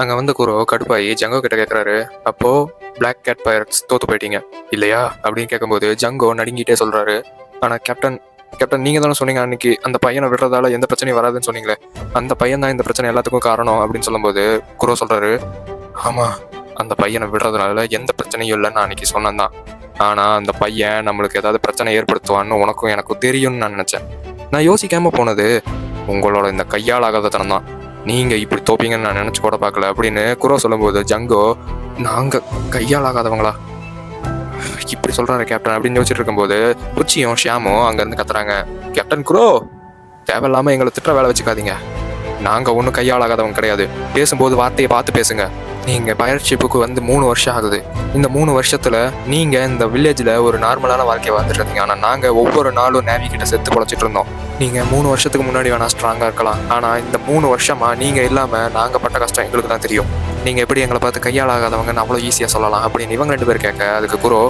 அங்கே வந்து குரோ கடுப்பாயி ஜங்கோ கிட்ட கேட்குறாரு, அப்போ பிளாக் கேட் பைரட்ஸ் தோத்து போயிட்டீங்க இல்லையா அப்படின்னு கேட்கும்போது ஜங்கோ நடுங்கிட்டே சொல்றாரு, ஆனால் கேப்டன் கேப்டன் நீங்கள் தானே சொன்னீங்க அன்னைக்கு அந்த பையனை விடுறதால எந்த பிரச்சனையும் வராதுன்னு சொன்னீங்களே, அந்த பையன் தான் இந்த பிரச்சனை எல்லாத்துக்கும் காரணம் அப்படின்னு சொல்லும்போது குரோ சொல்றாரு, ஆமாம் அந்த பையனை விடுறதுனால எந்த பிரச்சனையும் இல்லைன்னு நான் அன்னைக்கு சொன்னேன் தான். ஆனால் அந்த பையன் நம்மளுக்கு ஏதாவது பிரச்சனை ஏற்படுத்துவான்னு உனக்கும் எனக்கும் தெரியும்னு நான் நினச்சேன். நான் யோசிக்காம போனது உங்களோட இந்த கையால் ஆகாதத்தனம் தான். நீங்கள் இப்படி தோப்பீங்கன்னு நான் நினச்சி கூட பார்க்கல அப்படின்னு குரோ சொல்லும்போது ஜங்கோ, நாங்கள் கையால் ஆகாதவங்களா இப்படி சொல்கிறாரு கேப்டன் அப்படின்னு யோசிச்சுட்டு இருக்கும்போது புச்சியும் ஷியாமும் அங்கேருந்து கத்துறாங்க, கேப்டன் குரோ தேவையில்லாமல் எங்களை திட்ட வேலை வச்சுக்காதீங்க. நாங்கள் ஒன்றும் கையாளாகாதவங்க கிடையாது. பேசும்போது வார்த்தையை பார்த்து பேசுங்க. நீங்கள் பயிற்சிப்புக்கு வந்து 3 வருஷம் ஆகுது. இந்த 3 வருஷத்தில் நீங்கள் இந்த வில்லேஜில் ஒரு நார்மலான வாழ்க்கையை வாழ்ந்துட்டு இருந்தீங்க. ஆனால் நாங்கள் ஒவ்வொரு நாளும் நேவி கிட்ட செத்து பொழைச்சிட்டு இருந்தோம். நீங்கள் 3 வருஷத்துக்கு முன்னாடி வேணால் ஸ்ட்ராங்காக இருக்கலாம். ஆனால் இந்த 3 வருஷமாக நீங்கள் இல்லாமல் நாங்கள் பட்ட கஷ்டம் எங்களுக்கு தான் தெரியும். நீங்கள் எப்படி எங்களை பார்த்து கையாளாகாதவங்கன்னு அவ்வளோ ஈஸியாக சொல்லலாம் அப்படின்னு இவங்க 2 பேர் கேட்க, அதுக்கு குரோ,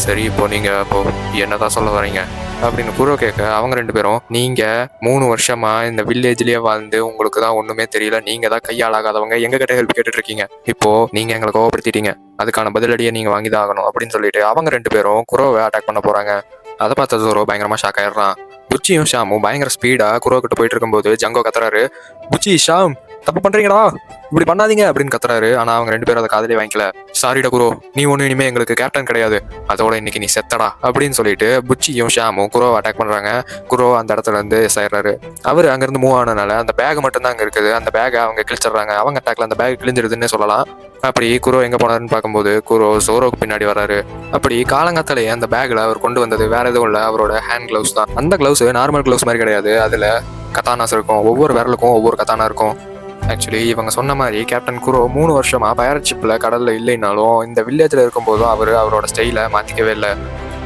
சரி இப்போ நீங்கள் என்னதான் சொல்ல வரீங்க அப்படின்னு குரோ கேட்க, அவங்க 2 பேரும், நீங்கள் 3 வருஷமா இந்த வில்லேஜ்லேயே வாழ்ந்து உங்களுக்கு தான் ஒன்றுமே தெரியல, நீங்கள் தான் கையாளாகாதவங்க, எங்ககிட்ட ஹெல்ப் கேட்டுட்டு இருக்கீங்க, இப்போ நீங்கள் எங்களை கோவப்படுத்திட்டீங்க, அதுக்கான பதிலடியை நீங்கள் வாங்கி தான் ஆகணும் அப்படின்னு சொல்லிட்டு அவங்க 2 பேரும் குரோவை அட்டாக் பண்ண போகிறாங்க. அதை பார்த்த ஜோரோ பயங்கரமாக ஷாக் ஆயிடுறான். புச்சியும் ஷாமும் பயங்கர ஸ்பீடாக குரோ கிட்ட போயிட்டு இருக்கும்போது ஜங்கோ கத்துறாரு, புச்சி ஷாம் தப்பு பண்ணுறீங்களா, இப்படி பண்ணாதீங்க அப்படின்னு கத்துறாரு. ஆனால் அவங்க 2 பேரும் அதை காதலே வாங்கிக்கல. சாரிடா குரோ, நீ ஒன்றும் இனிமேல் எங்களுக்கு கேப்டன் கிடையாது, அதோட இன்னைக்கு நீ செத்தடா அப்படின்னு சொல்லிட்டு புச்சியும் ஷாமும் குரோவை அட்டாக் பண்ணுறாங்க. குரோ அந்த இடத்துல இருந்து சாயிடுறாரு. அவர் அங்கேருந்து மூவ் ஆனதுனால அந்த பேக் மட்டும்தான் அங்கே இருக்குது. அந்த பேக்கை அவங்க கிழிச்சிடுறாங்க. அவங்க அட்டாக்ல அந்த பேக் கிழிஞ்சிருதுன்னு சொல்லலாம். அப்படி குரோ எங்கே போனாருன்னு பார்க்கும்போது குரோ ஜோரோக்கு பின்னாடி வர்றாரு. அப்படி காலங்காத்தாலேயே அந்த பேக்கில் அவர் கொண்டு வந்தது வேற எதுவும் இல்லை, அவரோட ஹேண்ட் கிளவுஸ் தான். அந்த கிளவுஸ் நார்மல் கிளவுஸ் மாதிரி கிடையாது. அதில் கத்தானாஸ் இருக்கும். ஒவ்வொரு விரலுக்கும் ஒவ்வொரு கத்தானா இருக்கும். ஆக்சுவலி இவங்க சொன்ன மாதிரி கேப்டன் குரோ 3 வருஷமா பைரட் ஷிப்பில் கடலில் இல்லைனாலும் இந்த வில்லேஜில் இருக்கும்போதும் அவரோட ஸ்டைலை மாற்றிக்கவே இல்லை.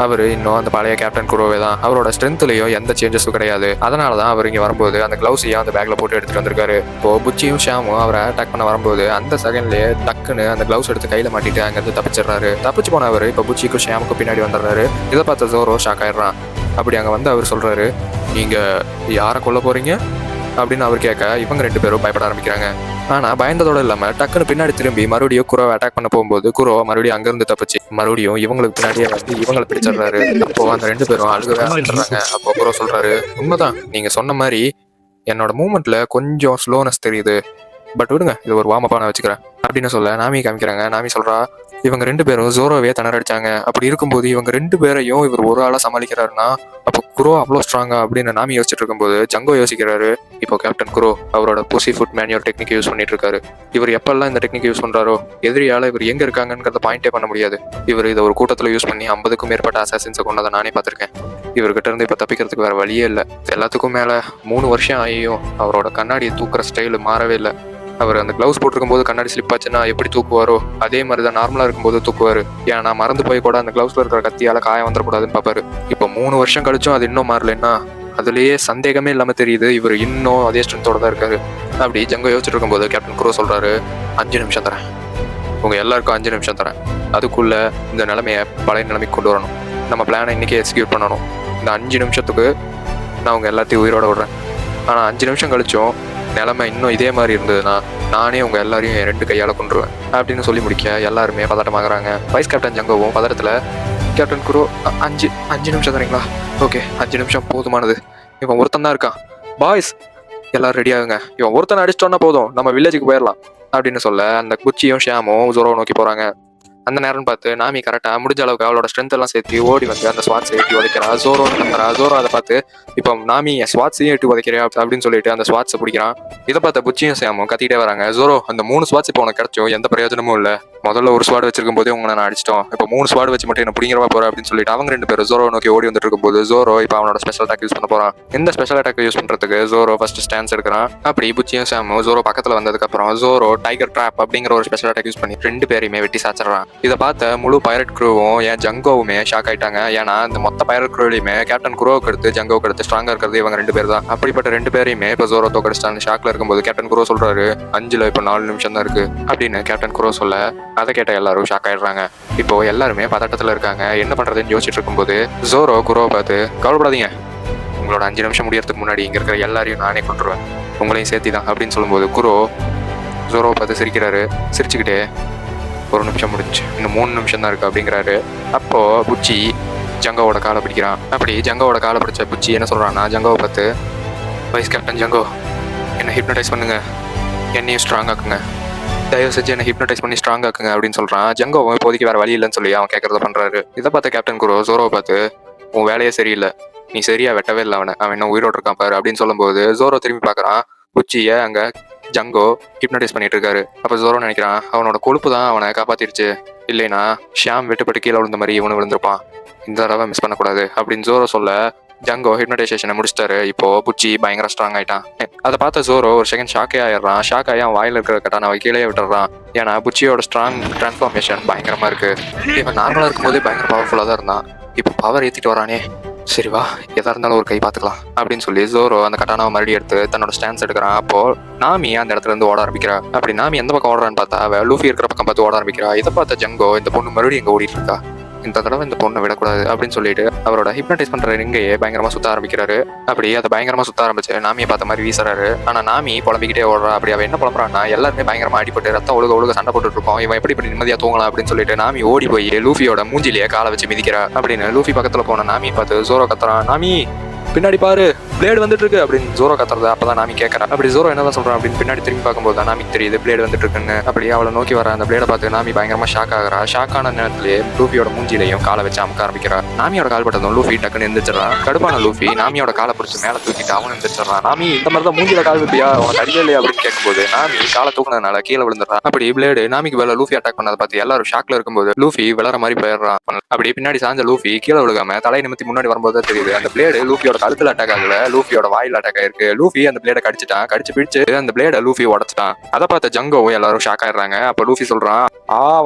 அவர் இன்னும் அந்த பழைய கேப்டன் குரோவே தான். அவரோட ஸ்ட்ரென்த்லேயும் எந்த சேஞ்சஸும் கிடையாது. அதனால தான் அவர் இங்கே வரும்போது அந்த கிளவுஸையும் அந்த பேக்கில் போட்டு எடுத்துகிட்டு வந்திருக்காரு. இப்போது புச்சியும் ஷாமும் அவரை அட்டாக் பண்ண வரும்போது அந்த செகண்ட்லேயே டக்குன்னு அந்த கிளவுஸ் எடுத்து கையில் மாட்டிட்டு அங்கேருந்து தப்பிச்சிடுறாரு. தப்பிச்சு போனவர் இப்போ புச்சிக்கும் ஷாமுக்கும் பின்னாடி வந்துடுறாரு. இதை பார்த்த ஜோரோ ஷாக் ஆயிடுறான். அப்படி அங்கே வந்து அவர் சொல்கிறாரு, நீங்கள் யாரை கொல்ல போகிறீங்க அப்படின்னு அவர் கேட்க இவங்க 2 பேரும் பயப்பட ஆரம்பிக்கிறாங்க. ஆனால் பயந்ததோடு இல்லாமல் டக்குன்னு பின்னாடி திரும்பி மறுபடியும் குரோவை அட்டாக் பண்ண போகும்போது குரோ மறுபடியும் அங்கேருந்து தப்பிச்சு மறுபடியும் இவங்களுக்கு பின்னாடியே வந்து இவங்களை பிடிச்சிடுறாரு. அப்போ அந்த 2 பேரும் அழுகவே ஆரம்பிச்சிடுறாங்க. அப்போ குரோ சொல்கிறாரு, உண்மைதான், நீங்கள் சொன்ன மாதிரி என்னோட மூமெண்ட்டில் கொஞ்சம் ஸ்லோனஸ் தெரியுது, பட் விடுங்க, இது ஒரு வார்ம் அப்பாக நான் வச்சுக்கிறேன் அப்படின்னு சொல்ல நாமி காமிக்கிறாங்க. நாமி சொல்கிறா, இவங்க 2 பேரும் ஜோரோவே திணறடிச்சாங்க. அப்படி இருக்கும்போது இவங்க 2 பேரையும் இவர் ஒரு ஆளாக சமாளிக்கிறாருன்னா அப்போ குரோ அவ்வளோ ஸ்ட்ராங்கா அப்படின்னு நாமி யோசிச்சுட்டு இருக்கும்போது ஜங்கோ யோசிக்கிறாரு, இப்போ கேப்டன் குரோ அவரோட புசி ஃபுட் மேனுவல் டெக்னிக் யூஸ் பண்ணிட்டு இருக்காரு. இவர் எப்பெல்லாம் இந்த டெக்னிக் யூஸ் பண்றாரோ எதிரியால இவர் எங்க இருக்காங்கிறத பாயிண்டே பண்ண முடியாது. இவர் இதை ஒரு கூட்டத்தில் யூஸ் பண்ணி 50க்கும் மேற்பட்ட அசாசின்ஸை கொண்டதை நானே பார்த்துருக்கேன். இவர்கிட்ட இருந்து இப்போ தப்பிக்கிறதுக்கு வேற வழியே இல்லை. எல்லாத்துக்கும் மேலே 3 வருஷம் ஆகியும் அவரோட கண்ணாடியை தூக்குற ஸ்டைலு மாறவே இல்லை. அவர் அந்த கிளவுஸ் போட்டிருக்கும் போது கண்ணாடி ஸ்லிப் ஆச்சுன்னா எப்படி தூக்குவாரோ அதே மாதிரி தான் நார்மலாக இருக்கும்போது தூக்குவார். ஏன்னா மறந்து போய் கூட அந்த கிளவுஸில் இருக்கிற கத்தியால் காயம் வந்துடக்கூடாதுன்னு பார்ப்பாரு. இப்போ 3 வருஷம் கழிச்சும் அது இன்னும் மாறலைன்னா அதுலேயே சந்தேகமே இல்லாமல் தெரியுது இவர் இன்னும் அதே ஸ்ட்ரென்த்தோட தான் இருக்காரு. அப்படி ஜங்கோ யோசிச்சுட்டு இருக்கும்போது கேப்டன் குரோ சொல்கிறாரு, 5 நிமிஷம் தரேன், உங்கள் எல்லாருக்கும் 5 நிமிஷம் தரேன். அதுக்குள்ளே இந்த நிலைமையை பழைய நிலைமைக்கு கொண்டு வரணும். நம்ம பிளானை இன்றைக்கே எக்ஸிக்யூட் பண்ணணும். இந்த 5 நிமிஷத்துக்கு நான் உங்கள் எல்லாத்தையும் உயிரோட விடுறேன். ஆனால் 5 நிமிஷம் கழிச்சும் நிலைமை இன்னும் இதே மாதிரி இருந்ததுன்னா நானே உங்கள் எல்லாரையும் என் 2 கையால் கொண்டுருவேன் அப்படின்னு சொல்லி முடிக்க எல்லாருமே பதட்டமாகறாங்க. வைஸ் கேப்டன் ஜங்கோவும் பதட்டத்தில், கேப்டன் குரோ 5 நிமிஷம் தரீங்களா? ஓகே, 5 நிமிஷம் போதுமானது. இவன் ஒருத்தன் தான் இருக்கான். பாய்ஸ் எல்லாரும் ரெடி ஆகுங்க, இவன் ஒருத்தனை அடிச்சிட்டோன்னா போதும், நம்ம வில்லேஜுக்கு போயிடலாம் அப்படின்னு சொல்ல அந்த குச்சியும் ஷியாமும் ஜோரோவை நோக்கி போகிறாங்க. அந்த நேரம்னு பார்த்து நாமி கரெக்டாக முடிஞ்ச அளவுக்கு அவளோட ஸ்ட்ரென்த் எல்லாம் சேர்த்து ஓடி வந்து அந்த ஸ்வாட்ஸை ஏற்றி உதைக்கிறா. ஜோரோன்னு கத்துறா. ஜோரோ அதை பார்த்து, இப்போ நாமி என் ஸ்வாட்ஸையும் ஏற்றி உதைக்கிறேன் அப்படின்னு சொல்லிட்டு அந்த ஸ்வாட்ஸை பிடிக்கிறான். இதை பார்த்த புச்சியும் ஷியாமும் கத்திக்கிட்டே வராங்க, ஜோரோ அந்த 3 ஸ்வாட்ஸ் இப்போ உனக்கு கிடைச்சோ எந்த பிரயோஜனமும் இல்லை. முதல்ல ஒரு ஸ்வாட் வச்சிருக்கும் போதே உங்களை நான் அடிச்சிட்டோம், இப்போ 3 ஸ்வாட் வச்சு மட்டும் என்ன பிடிங்கிறவா போற அப்படின்னு சொல்லிட்டு அவங்க 2 பேரும் ஜோரோ நோக்கி ஓடி வந்துட்டு இருக்கும்போது ஜோரோ இப்போ அவனோட ஸ்பெஷல் அட்டாக் யூஸ் பண்ண போறான். இந்த ஸ்பெஷல் அட்டாக் யூஸ் பண்றதுக்கு ஜோரோ ஃபர்ஸ்ட் ஸ்டான்ஸ் எடுக்கிறான். அப்படி புச்சியும் ஷியாமும் ஜோரோ பக்கத்தில் வந்ததுக்கப்புறம் ஜோரோ டைகர் ட்ராப் அப்படிங்கிற ஒரு ஸ்பெஷல் அட்டாக் யூஸ் பண்ணி 2 பேரையுமே வெட்டி சாச்சிடறான். இதை பார்த்த முழு பைரட் க்ரூவும் ஏன் ஜங்கோவுமே ஷாக் ஆயிட்டாங்க. ஏன்னா இந்த மொத்த பைரட் க்ரூலையுமே கேப்டன் குரோவுக்கு எடுத்து ஜங்கோவுக்கு எடுத்து ஸ்ட்ராங்கா இருக்கிறது இவங்க 2 பேர் தான். அப்படிப்பட்ட 2 பேரையுமே இப்போ ஜோரோ தோக்கடிச்சிட்டாங்க. ஷாக்ல இருக்கும்போது கேப்டன் குரோ சொல்றாரு, 5ல் இப்போ 4 நிமிஷம் தான் இருக்கு அப்படின்னு கேப்டன் குரோ சொல்ல அதை கேட்ட எல்லாரும் ஷாக் ஆயிடுறாங்க. இப்போ எல்லாருமே பதட்டத்தில் இருக்காங்க. என்ன பண்றதுன்னு யோசிச்சுட்டு இருக்கும்போது ஜோரோ குரோவை பார்த்து, கவலைப்படாதீங்க, உங்களோட 5 நிமிஷம் முடியறதுக்கு முன்னாடி இங்க இருக்கிற எல்லாரையும் நானே கொண்டுருவேன், உங்களையும் சேர்த்தி தான் அப்படின்னு சொல்லும்போது குரோ, ஜோரோவை பார்த்து சிரிக்கிறாரு. சிரிச்சுக்கிட்டே ஒரு நிமிஷம் முடிஞ்சு, இன்னும் 3 நிமிஷம் தான் இருக்கு அப்படிங்கிறாரு. அப்போ புச்சி ஜங்கோவோட காலை பிடிக்கிறான். அப்படி ஜங்கோவோட காலை பிடிச்ச புச்சி என்ன சொல்றான்னா, ஜங்கோவை பார்த்து, வைஸ் கேப்டன் ஜங்கோ, என்னை ஹிப்னடைஸ் பண்ணுங்க, என்னையும் ஸ்ட்ராங் ஆக்குங்க, தயவு செஞ்சு என்னை ஹிப்னடைஸ் பண்ணி ஸ்ட்ராங் ஆக்குங்க அப்படின்னு சொல்றான். ஜங்கோவும் இப்போதைக்கு வேற வழி இல்லைன்னு சொல்லி அவன் கேட்கறத பண்றாரு. இதை பார்த்த கேப்டன் குரோ ஜோரோவை பார்த்து, உன் வேலையே சரியில்லை, நீ சரியா வெட்டவே இல்லை அவன் என்ன உயிரோடு இருக்கான் பாரு அப்படின்னு சொல்லும்போது ஜோரோ திரும்பி பார்க்கறான். புச்சியை அங்க ஜங்கோ ஹிப்னடைஸ் பண்ணிட்டு இருக்காரு. அப்ப ஜோரோ நினைக்கிறான், அவனோட கொழுப்பு தான் அவனை காப்பாத்திருச்சு, இல்லைன்னா ஷியாம் வெட்டுப்பட்டு கீழே விழுந்த மாதிரி இவனு விழுந்திருப்பான், இந்த தடவை மிஸ் பண்ணக்கூடாது அப்படின்னு ஜோரோ சொல்ல ஜங்கோ ஹிப்னடைசேஷனை முடிச்சிட்டாரு. இப்போ புச்சி பயங்கர ஸ்ட்ராங் ஆயிட்டான். அதை பார்த்த ஜோரோ ஒரு செகண்ட் ஷாக்கே ஆயிடுறான். ஷாக் ஆகி அவன் வாயில இருக்கிற கட்டான அவன் கீழே விட்டுறான். ஏன்னா புச்சியோட ஸ்ட்ராங் டிரான்ஸ்ஃபார்மேஷன் பயங்கரமா இருக்கு. இவன் நார்மலா இருக்கும்போதே பயங்கர பவர்ஃபுல்லா தான் இருந்தான், இப்போ பவர் ஏத்திட்டு வரானே, சரி வா எதா இருந்தாலும் ஒரு கை பார்த்துக்கலாம் அப்படின்னு சொல்லி ஜோரோ அந்த கட்டானாவை மறுபடியும் எடுத்து தன்னோட ஸ்டான்ஸ் எடுக்கிறான். அப்போ நாமி அந்த இடத்துல இருந்து ஓட ஆரம்பிக்கிறா. அப்படி நாமி எந்த பக்கம் ஓடுறான்னு பார்த்தா அவ லூஃபி இருக்கிற பக்கம் பார்த்து ஓட ஆரம்பிக்கிறா. இதை பார்த்த ஜங்கோ, இந்த பொண்ணு மறுபடியும் எங்க ஓடிட்டு இருக்கா, இந்த தடவை இந்த பொண்ணை விடக்கூடாது அப்படின்னு சொல்லிட்டு அவரோட ஹிப்னடைஸ் பண்ற ரிங்கையே பயங்கரமா சுத்த ஆரம்பிக்கிறாரு. அப்படி அதை பயங்கரமா சுத்த ஆரம்பிச்சு நாமியை பார்த்த மாதிரி வீசுறாரு. ஆனா நாமி புலம்பிக்கிட்டே ஓடுறா. அப்படி அவ என்ன புலம்புறான்னா, எல்லாருமே பயங்கரமா அடிபட்டு ரத்தம் ஒழுக சண்டை போட்டுட்டு இருக்கோம், இவன் எப்படி நிம்மதியா தூங்கலாம் அப்படின்னு சொல்லிட்டு நாமி ஓடி போய் லூஃபியோட மூஞ்சிலேயே காலை வச்சு மிதிக்கிறா. அப்படின்னு லூஃபி பக்கத்துல போன நாமி பார்த்து ஜோரோ கத்துறான், நாமி பின்னாடி பாரு பிளேடு வந்துட்டு இருக்கு அப்படின்னு ஜோரோ கத்துறது. அப்பதான் நாமி கேட்கறா. அப்படி ஜோரோ என்னதான் சொல்றான் அப்படின்னு பின்னாடி திரும்பி பார்க்கும்போது தான் நாமிக்கு தெரியுது பிளேடு வந்துட்டு இருக்குன்னு. அப்படி அவளை நோக்கி வர அந்த பிளேடை பார்த்து நாமி பயங்கரமா ஷாக் ஆகிறா. ஷாக் ஆன நேரத்திலேயே லூஃபியோட மூஞ்சிலையும் காலை வச்சு அமுக்க ஆரம்பிக்கிறா. நாமியோட கால் பட்டதும் லூஃபி டக்குன்னு எந்திரிச்சிடறான். கடுப்பான லூஃபி நாமியோட காலை பிடிச்சி மேல தூக்கிட்டு அவன் எந்திரிச்சிடறான். நாமி இந்த மாதிரி தான் மூஞ்சில கால் வைப்பியா, உனக்கு அடியே இல்லையா அப்படின்னு கேட்கும்போது நாமி காலை தூக்குனதுனால கீழே விழுந்துடுறான். அப்படி பிளேடு நாமிக்கு மேல லூஃபி அட்டாக் பண்ணதை பார்த்து எல்லாரும் ஷாக்ல இருக்கும்போது லூஃபி விளற மாதிரி போயிடுறான். அப்படி பின்னாடி சாஞ்ச லூஃபி கீழே விழுகாம தலையை நிமித்தி முன்னாடி வரும்போது தெரியுது அந்த பிளேடு லூஃபியோட கழுத்துல அட்டாக் ஆகல, லூஃபியோட வாயில அட்டாக் ஆயிருக்கு. லூஃபி அந்த பிளேட கடிச்சிட்டான், கடிச்சு பிடிச்சு அந்த பிளேட லூஃபி உடச்சிட்டான். அதை பார்த்த ஜங்கோவும் எல்லாரும் ஷாக் ஆயிடுறாங்க. அப்ப லூஃபி சொல்றான்,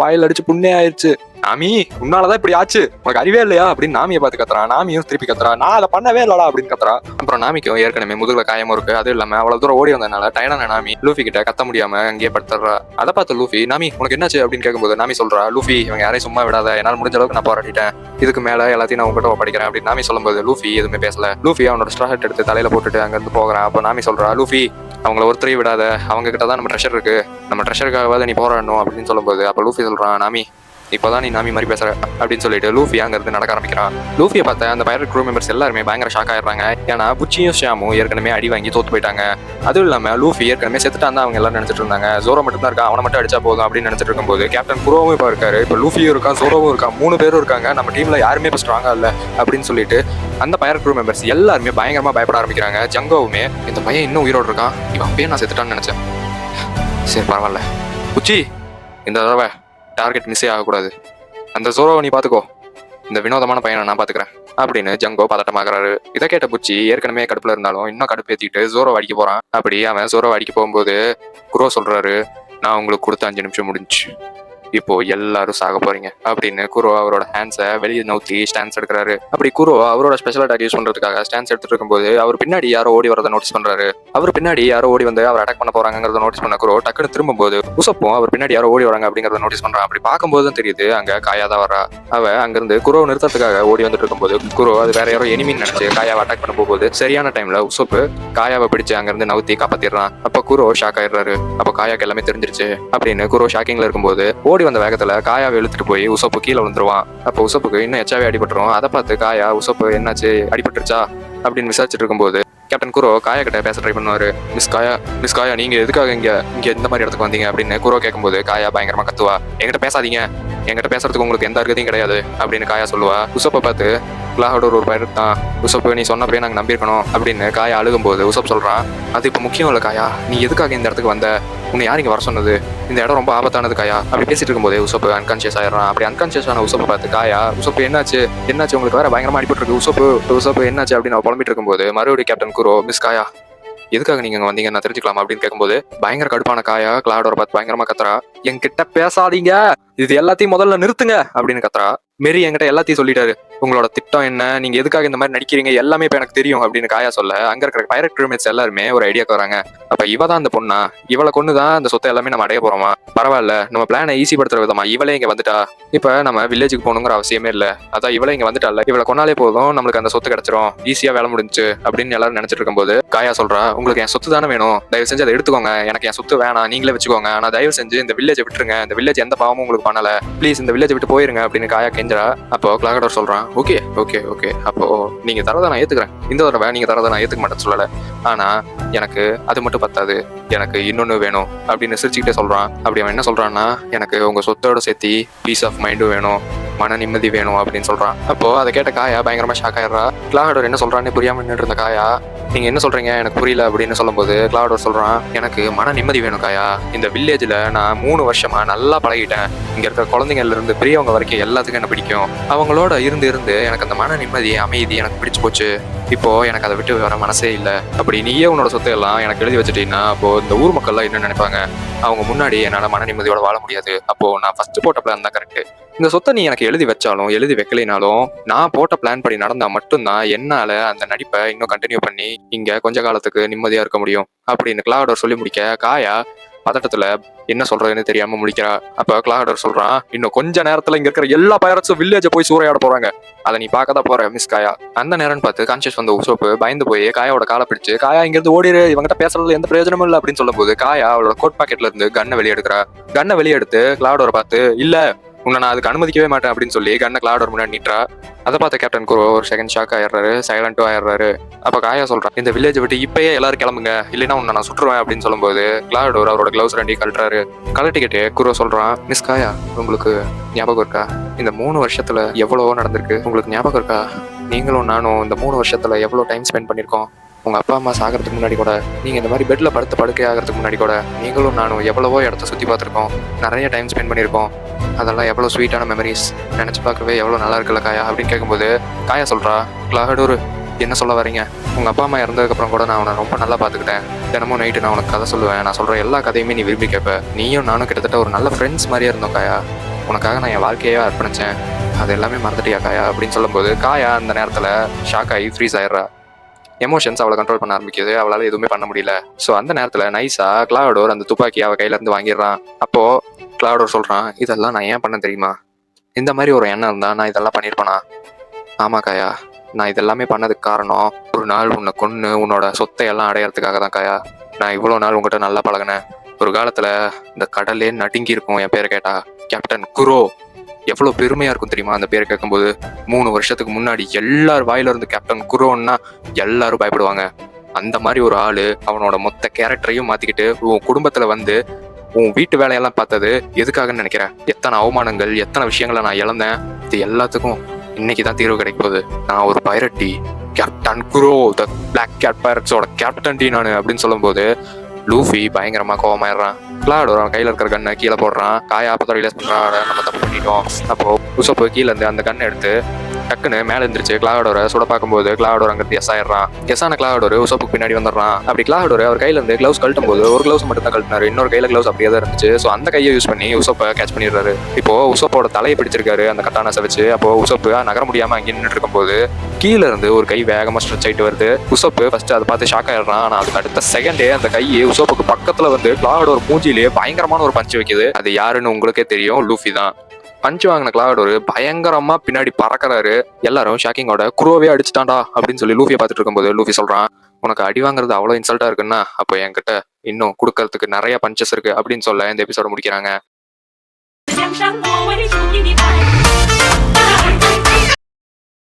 வாயில அடிச்சு புண்ணே ஆயிடுச்சு, நாமி உன்னாலதான் இப்படி ஆச்சு, உனக்கு அறிவே இல்லையா அப்படின்னு நாமியை பார்த்து கத்துறான். நாமியும் திருப்பி கத்துறா, நான் அதை பண்ணவே இல்லடா அப்படின்னு கத்துறா. அப்புறம் நாமிக்கும் ஏற்கனவே முதுகுல காயமும் இருக்கு, அது இல்லாம அவ்வளவு தூரம் ஓடி வந்ததுனால டயர்டான நாமி லூஃபி கிட்ட கத்த முடியாம அங்கேயே படுத்துறா. அதை பார்த்து லூஃபி, நாமி உனக்கு என்னாச்சு அப்படின்னு கேட்கும்போது நாமி சொல்றா, லூஃபி இவங்க யாரையும் சும்மா விடாத, என்னால் முடிஞ்ச அளவுக்கு நான் போராடிட்டேன், இதுக்கு மேல எல்லாத்தையும் நான் உங்ககிட்ட படிக்கிறேன் அப்படின்னு நாமி சொல்லும்போது லூஃபி எதுவுமே பேசல. லூஃபி அவனோட ஸ்ட்ரா ஹெட் எடுத்து தலையில போட்டுட்டு அங்க இருந்து போகிறான். அப்போ நாமி சொல்றா, லூஃபி அவங்கள ஒருத்தரையும் விடாத, அவங்க கிட்ட தான் நம்ம ட்ரெஷர் இருக்கு, நம்ம ட்ரெஷருக்காகவாத நீ போராடணும் அப்படின்னு சொல்லும்போது அப்ப லூஃபி சொல்றான், நாமி இப்போதான் நீ நாமி மாதிரி பேசுற அப்படின்னு சொல்லிட்டு லூஃபி அங்க இருந்து நடக்க ஆரம்பிக்கிறான். லூஃபியை பார்த்த அந்த பைரட் க்ரூ மெம்பர்ஸ் எல்லாருமே பயங்கர ஷாக் ஆயிடுறாங்க. ஏன்னா புச்சியும் ஷியாமும் ஏற்கனவே அடி வாங்கி தோத்து போயிட்டாங்க. அதுவும் இல்லாம லூஃபி ஏற்கனவே செத்துட்டான் தான் அவங்க எல்லாரும் நினைச்சிட்டு இருந்தாங்க. ஜோரோ மட்டும் தான் இருக்கா, அவனை மட்டும் அடிச்சா போதும் அப்படின்னு நினைச்சிட்டு இருக்கும்போது கேப்டன் குரோவும் இப்போ இருக்காரு, இப்போ லூஃபியும் இருக்கான், ஜோரோவும் இருக்கான், 3 பேரும் இருக்காங்க, நம்ம டீம்ல யாருமே இப்போ ஸ்ட்ராங்கா இல்ல அப்படின்னு சொல்லிட்டு அந்த பைரட் க்ரூ மெம்பர்ஸ் எல்லாருமே பயங்கரமா பயப்பட ஆரம்பிக்கிறாங்க. ஜங்கோவுமே இந்த பையன் இன்னும் உயிரோடு இருக்கான், இவன் அப்பயே நான் செத்துட்டான்னு நினைச்சேன், சரி பரவாயில்ல புச்சி இந்த தடவை டார்கெட் மிஸ்ஸே ஆகக்கூடாது, அந்த ஜோரோவை நீ பாத்துக்கோ, இந்த வினோதமான பையனை நான் பாத்துக்கிறேன் அப்படின்னு ஜங்கோ பதட்டமாகறாரு. இதை கேட்ட புச்சி ஏற்கனவே கடுப்புல இருந்தாலும் இன்னும் கடுப்பு ஏத்திட்டு ஜோரோ அடிக்க போறான். அப்படி அவன் ஜோரோ அடிக்க போகும்போது குரோ சொல்றாரு, நான் உங்களுக்கு கொடுத்த 5 நிமிஷம் முடிஞ்சு, இப்போ எல்லாரும் சாக போறீங்க அப்படின்னு குரோ அவரோட ஹேண்ட்ஸை வெளியே நோக்கி ஸ்டான்ஸ் எடுக்கிறாரு. அப்படி குரோ அவரோட ஸ்பெஷல் அட்டாக் யூஸ் பண்றதுக்காக ஸ்டான்ஸ் எடுத்துட்டு இருக்கும்போது அவர் பின்னாடி யாரோ ஓடி வரதை நோட்டீஸ் பண்றாரு. அவர் பின்னாடி யாரோ ஓடி வந்து அவர் அட்டாக் பண்ண போறாங்கிறத நோட்டீஸ் பண்ண குரோ டக்குன்னு திரும்பும்போது உசப்பும் அவர் பின்னாடி யாரோ ஓடி வராங்க அப்படிங்கறத நோட்டீஸ் பண்றான். அப்படி பார்க்கும்போது தான் தெரியுது அங்க காயா தான் வரா. அவ அங்கிருந்து குரோ நிறுத்தத்துக்காக ஓடி வந்துட்டு இருக்கும்போது குரோ அது வேற யாரோ எனிமின்னு நினைச்சு காயாவை அட்டாக் பண்ண போகும்போது சரியான டைம்ல உசப்பு காயாவை பிடிச்சு அங்கிருந்து நவுத்தி காப்பாத்திடுறான். அப்ப குரோ ஷாக் ஆயிடுறாரு. அப்ப காயாக்கு எல்லாமே தெரிஞ்சிருச்சு அப்படின்னு குரோ ஷாக்கிங்ல இருக்கும்போது ஓடி வந்த வேகத்துல காயாவை இழுத்துட்டு போய் உசப்பு கீழே விழுந்துருவான். அப்போ உசப்புக்கு இன்னும் எச்சாவே அடிபட்டுரும். அதை பார்த்து காயா உசப்பு என்னாச்சு அடிபட்டுருச்சா அப்படின்னு விசாரிச்சுட்டு இருக்கும்போது கேப்டன் குரோ காயா கிட்ட பேச ட்ரை பண்ணுவாரு. மிஸ் காயா நீங்க எதுக்காக இங்க இந்த மாதிரி இடத்துக்கு வந்தீங்க அப்படின்னு குரோ கேட்கும்போது காயா பயங்கரமா கத்துவா, என்கிட்ட பேசாதீங்க, என்கிட்ட பேசுறதுக்கு உங்களுக்கு எந்த அர்த்தத்தையும் கிடையாது அப்படின்னு காயா சொல்லுவா. உசப்பை பார்த்து கிளாஹோட ஒரு பைரட் தான், உசப்பு நீ சொன்னப்பே நாங்க நம்பியிருக்கணும் அப்படின்னு காயா அழுகும்போது உசப் சொல்றான், அது இப்ப முக்கியம் இல்லை காயா, நீ எதுக்காக இந்த இடத்துக்கு வந்த, உன்னை யார் இங்க வர சொன்னது, இந்த இடம் ரொம்ப ஆபத்தானது காயா அப்படி பேசிட்டு இருக்கும்போது உசப்பு அன்கான்சியஸ் ஆயிடுறான். அப்படி அன்கான்சியஸ் ஆன உசப்பை பார்த்து காயா, உசப்பு என்னாச்சு உங்களுக்கு வேற பயங்கரமா அடிபட்டு இருக்கு, உசப்பு என்னாச்சு அப்படின்னு அவ புலம்பிட்டு இருக்கும்போது மறுபடியும் கேப்டன் குரோ, மிஸ் காயா எதுக்காக நீங்க வந்தீங்க நான் தெரிஞ்சுக்கலாம் அப்படின்னு கேட்கும்போது பயங்கர கடுப்பான காயா கிளாடோட பார்த்து பயங்கரமா கத்துறா, என்கிட்ட பேசாதீங்க, இது எல்லாத்தையும் முதல்ல நிறுத்துங்க அப்படின்னு கத்துறா. மெரி என்கிட்ட எல்லாத்தையும் சொல்லிட்டாரு. உங்களோட திட்டம் என்ன, நீங்க எதுக்காக இந்த மாதிரி நடிக்கிறீங்க எல்லாமே இப்ப எனக்கு தெரியும் அப்படின்னு காயா சொல்ல, அங்க இருக்கிற பைரட் கிரூமேட்ஸ் எல்லாருமே ஒரு ஐடியாக்கு வராங்க. அப்ப இவ தான் அந்த பொண்ணா, இவளை கொண்டுதான் அந்த சொத்தை எல்லாமே நம்ம அடைய போறோமா? பரவாயில்ல, நம்ம பிளானை ஈஸி படுத்துற விதமா இவளே இங்க வந்துட்டா. இப்ப நம்ம வில்லேஜுக்கு போகணுங்கிற அவசியமே இல்ல, அதான் இவளே இங்க வந்துட்டால, இவளை கொண்டாலே போதும் நம்மளுக்கு அந்த சொத்து கிடைச்சிரும், ஈஸியா வேலை முடிஞ்சு அப்படின்னு எல்லாரும் நினைச்சிட்டு இருக்கும்போது காயா சொல்றா, உங்களுக்கு என் சொத்து தானே வேணும், தயவு செஞ்சு அதை எடுத்துக்கோங்க, எனக்கு என் சொத்து வேணாம், நீங்களே வச்சுக்கோங்க, ஆனா தயவு செஞ்சு இந்த வில்லேஜை விட்டுருங்க, இந்த வில்லேஜ் எந்த பாவமும் உங்களுக்கு பண்ணல, ப்ளீஸ் இந்த வில்லேஜை விட்டு போயிருங்க அப்படின்னு காயா கெஞ்சரா. அப்போ கிளாகடோர் சொல்றான், ஓகே ஓகே ஓகே, அப்போ நீங்க தரதை நான் ஏத்துக்கிறேன், இந்த தடவை நீங்க தரதை நான் ஏத்துக்க மாட்டேன்னு சொல்லல, ஆனா எனக்கு அது மட்டும் பத்தாது, எனக்கு இன்னொன்னு வேணும் அப்படின்னு சிரிச்சுக்கிட்டே சொல்றான். அப்படி அவன் என்ன சொல்றான்னா, எனக்கு உங்க சொத்தோட சேர்த்து பீஸ் ஆஃப் மைண்டும் வேணும், மன நிம்மதி வேணும் அப்படின்னு சொல்றான். அப்போ அதை கேட்ட காயா பயங்கரமா ஷாக் ஆயிடுறா. கிளாகடோர் என்ன சொல்றான்னு புரியாம நின்றுட்டு இருந்த காயா, நீங்க என்ன சொல்றீங்க எனக்கு புரியல அப்படின்னு சொல்லும்போது கிளாகடோர் சொல்றான், எனக்கு மன நிம்மதி வேணும் காயா, இந்த வில்லேஜ்ல நான் 3 வருஷமா நல்லா பழகிட்டேன், இங்க இருக்கிற குழந்தைங்கள்ல இருந்து பெரியவங்க வரைக்கும் எல்லாத்துக்கும் என்ன பிடிக்கும், அவங்களோட இருந்து இருந்து எனக்கு அந்த மன நிம்மதி அமைதி எனக்கு பிடிச்சு போச்சு, இப்போ எனக்கு அதை விட்டு வர மனசே இல்லை, அப்படி நீயே உன்னோட சொத்தை எல்லாம் எனக்கு எழுதி வச்சுட்டீங்கன்னா அப்போ இந்த ஊர் மக்கள்லாம் என்ன நினைப்பாங்க, அவங்க முன்னாடி என்னால மன நிம்மதியோட வாழ முடியாது, அப்போ நான் ஃபர்ஸ்ட் போட்ட பிளான் தான் கரெக்ட், இந்த சொத்தை நீ எனக்கு எழுதி வச்சாலும் எழுதி வைக்கலைனாலும் நான் போட்ட பிளான் படி நடந்தா மட்டும்தான் என்னால அந்த நடிப்பை இன்னும் கண்டினியூ பண்ணி இங்க கொஞ்ச காலத்துக்கு நிம்மதியா இருக்க முடியும் அப்படின்னு கிளாகடோர் சொல்லி முடிக்க காயா பதட்டத்துல என்ன சொல்றதுன்னு தெரியாம முடிக்கிறா. அப்ப கிளாகடோர் சொல்றான், இன்னும் கொஞ்ச நேரத்துல இங்க இருக்கிற எல்லா பைரட்ஸும் வில்லேஜ போய் சூறையாட போறாங்க, அதை நீ பார்க்கதான் போற மிஸ் காயா. அந்த நேரம் பார்த்து கான்சியஸ் வந்த உசோப்பு பயந்து போய் காயாவோட காலை பிடிச்சு, காயா இங்க இருந்து ஓடிரு, இவங்கிட்ட பேசுறதுல எந்த பிரயோஜனமும் இல்லை அப்படின்னு சொல்லும் போது காயா அவளோட கோட் பாக்கெட்ல இருந்து கன்னை வெளியே எடுக்கிறா. கன்னை வெளியே எடுத்து கிளாகடோரை பார்த்து, இல்ல உன்னை நான் அதுக்கு அனுமதிக்கவே மாட்டேன் அப்படின்னு சொல்லி கண்ணை கிளாகடோர் முன்னாடி நீட்டுறா. அதை பார்த்த கேப்டன் குரோ ஒரு செகண்ட் ஷாக் ஆயிடுறாரு, சைலண்டும் ஆயிடுறாரு. அப்ப காயா சொல்றான், இந்த வில்லேஜை விட்டு இப்பயே எல்லாரும் கிளம்புங்க, இல்லைன்னா உன்னை நான் சுற்றுவேன் அப்படின்னு சொல்லும்போது கிளாகடோர் அவரோட கிளவுஸ் ரெண்டையும் கழட்டுறாரு. கழட்டிக்கிட்டே குரோ சொல்றான், மிஸ் காயா உங்களுக்கு ஞாபகம் இருக்கா, இந்த 3 வருஷத்துல எவ்வளவோ நடந்திருக்கு, உங்களுக்கு ஞாபகம் இருக்கா, நீங்களும் நானும் இந்த 3 வருஷத்துல எவ்வளவு டைம் ஸ்பெண்ட் பண்ணிருக்கோம், உங்க அப்பா அம்மா சாகிறதுக்கு முன்னாடி கூட, நீங்க இந்த மாதிரி பெட்ல படுக்கை ஆகிறதுக்கு முன்னாடி கூட நீங்களும் நானும் எவ்வளவோ இடத்த சுத்தி பார்த்துருக்கோம், நிறைய டைம் ஸ்பெண்ட் பண்ணியிருக்கோம், அதெல்லாம் எவ்வளவு ஸ்வீட்டான மெமரிஸ், நினைச்சு பார்க்கவே எவ்வளவு நல்லா இருக்குல்ல காயா அப்படின்னு கேட்கும்போது காயா சொல்றா, கிளாகடோர் என்ன சொல்ல வரீங்க, உங்க அப்பா அம்மா இறந்ததுக்கு அப்புறம் கூட நான் அவனை ரொம்ப நல்லா பாத்துக்கிட்டேன், தினமும் நைட்டு நான் உனக்கு கதை சொல்லுவேன், நான் சொல்ற எல்லா கதையுமே நீ விரும்பி கேட்ப, நீயும் நானும் கிட்டத்தட்ட ஒரு நல்ல ஃப்ரெண்ட்ஸ் மாதிரியே இருந்தோம் காயா, உனக்காக நான் என் வாழ்க்கையே அர்ப்பணிச்சேன், அது எல்லாமே மறந்துட்டியா காயா அப்படின்னு சொல்லும்போது காயா அந்த நேரத்துல ஷாக் ஆகி ஃப்ரீஸ் ஆயிடுறா. எமோஷன்ஸ் அவளை கண்ட்ரோல் பண்ண ஆரம்பிக்குது, அவளால எதுவுமே பண்ண முடியல. ஸோ அந்த நேரத்துல நைஸா கிளாகடோர் அந்த துப்பாக்கி அவ கையில இருந்து வாங்கிடுறான். அப்போ கிளாகடோர் சொல்றான், இதெல்லாம் நான் ஏன் பண்ண தெரியுமா, இந்த மாதிரி ஒரு எண்ணம் இருந்தா நான் இதெல்லாம் பண்ணிருப்பேனா, ஆமா காயா, நான் இதெல்லாமே பண்ணதுக்கு காரணம் ஒரு நாள் உன்னை கொன்னு உன்னோட சொத்தை எல்லாம் அடையறதுக்காக தான் காயா, நான் இவ்வளவு நாள் உங்ககிட்ட நல்லா பழகினேன், ஒரு காலத்துல இந்த கடலே நடுங்கி இருக்கும் என் பேரை கேட்டா, கேப்டன் குரோ, எவ்வளவு பெருமையா இருக்கும் தெரியுமா அந்த பேரை கேட்கும்போது. 3 வருஷத்துக்கு முன்னாடி எல்லார் வாயில இருந்து கேப்டன் குரோன்னா எல்லாரும் பயப்படுவாங்க, அந்த மாதிரி ஒரு ஆளு அவனோட மொத்த கேரக்டரையும் மாத்திக்கிட்டு உன் குடும்பத்துல வந்து உன் வீட்டு வேலையெல்லாம் பார்த்தது எதுக்காகன்னு நினைக்கிறேன், எத்தனை அவமானங்கள் எத்தனை விஷயங்களை நான் இழந்தேன், இது எல்லாத்துக்கும் இன்னைக்குதான் தீர்வு கிடைக்க போகுது, நான் ஒரு பைரட்டி, கேப்டன் குரோ த பிளாக் கேட் பைரட்ஸோட கேப்டன் டி நானு அப்படின்னு சொல்லும் போது லூஃபி பயங்கரமா கோவமாயிடுறான். கிளாகடோர் அவன் கையில இருக்கிற கண்ணை கீழே போடுறான். காயா அப்பதான் ரிலீஸ் பண்றான், நம்ம தப்பு பண்ணிட்டோம். அப்போ உசோப்பு கீழே இருந்து அந்த கண்ணை எடுத்து டக்குன்னு மேல இருந்துருச்சு கிளாகடோரை சுட பார்க்கும்போது கிளாகடோர் அங்கிருந்து எஸ் ஆயிடுறான். எஸ் ஆன கிளாகடோர் உசோப்புக்கு பின்னாடி வந்துடுறான். அப்படி கிளாகடோர் அவர் கையில இருந்து கிளவுஸ் கழட்டும் போது ஒரு கிளவுஸ் மட்டும் தான் கழட்டினாரு, இன்னொரு கையில கிளவுஸ் அப்படியே தான் இருந்துச்சு. ஸோ அந்த கையை யூஸ் பண்ணி உசோப்பை கேட்ச் பண்ணிடுறாரு. இப்போ உசோப்போட தலையை பிடிச்சிருக்காரு அந்த கட்டானஸை வச்சு. அப்போ உசோப்பு நகர முடியாம அங்கே நின்றுட்டு இருக்கும் போது கீழே இருந்து ஒரு கை வேகமா ஸ்ட்ரெச் ஆயிட்டு வருது. உசோப்பு ஃபர்ஸ்ட் அதை பார்த்து ஷாக் ஆயிடுறான். ஆனா அதுக்கு அடுத்த செகண்டே அந்த கையை உசோப்புக்கு பக்கத்துல வந்து கிளாகடோர் மூஞ்சிலேயே பயங்கரமான ஒரு பஞ்சு வைக்குது. அது யாருன்னு உங்களுக்கே தெரியும், லூஃபி தான். பஞ்சு வாங்கின கிளாகடோர் பயங்கரமா பின்னாடி பறக்கிறாரு. எல்லாரும் ஷாக்கிங்கோட குரோவே அடிச்சுட்டான்டா அப்படின்னு சொல்லி லூஃபியை பார்த்துட்டு இருக்கும்போது லூஃபி சொல்றான், உனக்கு அடி வாங்குறது அவ்வளவு இன்சல்ட்டா இருக்குன்னா அப்போ என்கிட்ட இன்னும் கொடுக்கறதுக்கு நிறைய பஞ்சஸ் இருக்கு அப்படின்னு சொல்ல இந்த எபிசோட முடிக்கிறாங்க.